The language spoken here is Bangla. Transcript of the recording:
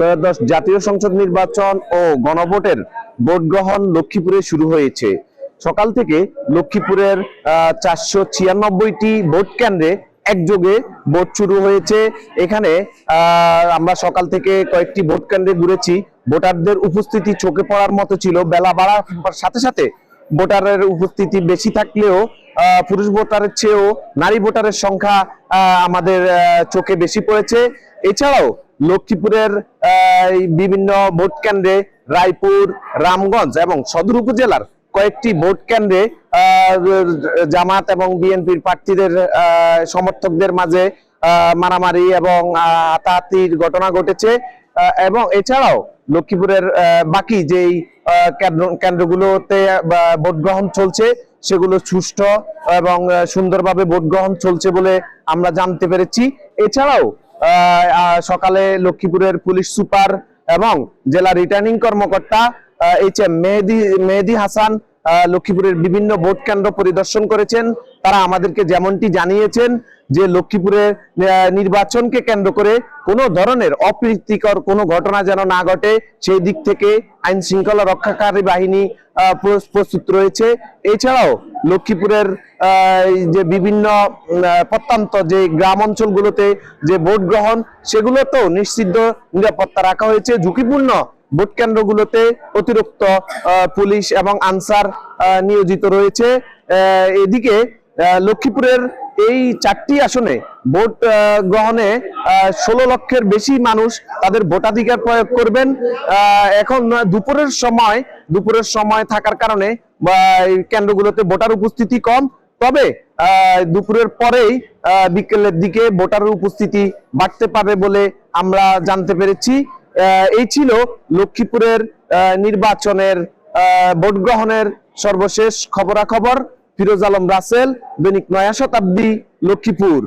ত্রয়োদশ জাতীয় সংসদ নির্বাচন ও গণভোটের ভোট গ্রহণ লক্ষ্মীপুরে শুরু হয়েছে। সকাল থেকে লক্ষ্মীপুরের 496টি ভোট কেন্দ্রে একযোগে ভোট শুরু হয়েছে। এখানে আমরা সকাল থেকে কয়েকটি ভোট কেন্দ্রে ঘুরেছি। ভোটারদের উপস্থিতি চোখে পড়ার মতো ছিল। বেলা বাড়ার সাথে সাথে ভোটারের উপস্থিতি বেশি থাকলেও পুরুষ ভোটারের চেয়েও নারী ভোটারের সংখ্যা আমাদের চোখে বেশি পড়েছে। এছাড়াও লক্ষ্মীপুরের বিভিন্ন ভোট কেন্দ্রে রায়পুর, রামগঞ্জ এবং সদর উপজেলার কয়েকটি ভোট কেন্দ্রে জামাত এবং বিএনপির প্রার্থীদের সমর্থকদের মাঝে মারামারি এবং হাতাহাতির ঘটনা ঘটেছে। এবং এছাড়াও লক্ষ্মীপুরের বাকি যেই কেন্দ্রগুলোতে ভোট গ্রহণ চলছে সেগুলো সুষ্ঠু এবং সুন্দরভাবে ভোট গ্রহণ চলছে বলে আমরা জানতে পেরেছি। এছাড়াও সকালে লক্ষ্মীপুরের পুলিশ সুপার এবং জেলা রিটার্নিং কর্মকর্তা HM মেহেদী হাসান লক্ষ্মীপুরের বিভিন্ন ভোট কেন্দ্র পরিদর্শন করেছেন। তারা আমাদেরকে যেমনটি জানিয়েছেন যে লক্ষ্মীপুরের নির্বাচনকে কেন্দ্র করে কোনো ধরনের অপ্রীতিকর কোনো ঘটনা যেন না ঘটে সেই দিক থেকে আইন শৃঙ্খলা রক্ষাকারী বাহিনী প্রস্তুত রয়েছে। এছাড়াও লক্ষ্মীপুরের যে বিভিন্ন প্রত্যন্ত যে গ্রাম অঞ্চলগুলোতে যে ভোট গ্রহণ সেগুলোতেও নিশ্চিত নিরাপত্তা রাখা হয়েছে। ঝুঁকিপূর্ণ ভোট কেন্দ্রগুলোতে অতিরিক্ত পুলিশ এবং আনসার নিয়োজিত রয়েছে। এদিকে লক্ষ্মীপুরের এই 4টি আসনে ভোট গ্রহণে 16 লক্ষের বেশি মানুষ তাদের ভোটাধিকার প্রয়োগ করবেন। এখন দুপুরের সময় থাকার কারণে এই কেন্দ্রগুলোতে ভোটার উপস্থিতি কম, তবে দুপুরের পরেই বিকেলের দিকে ভোটারের উপস্থিতি বাড়তে পারে বলে আমরা জানতে পেরেছি। এই ছিল লক্ষ্মীপুরের নির্বাচনের ভোট গ্রহণের সর্বশেষ খবরাখবর। ফিরোজ আলম রাসেল, দৈনিক নয়া শতাব্দী, লক্ষ্মীপুর।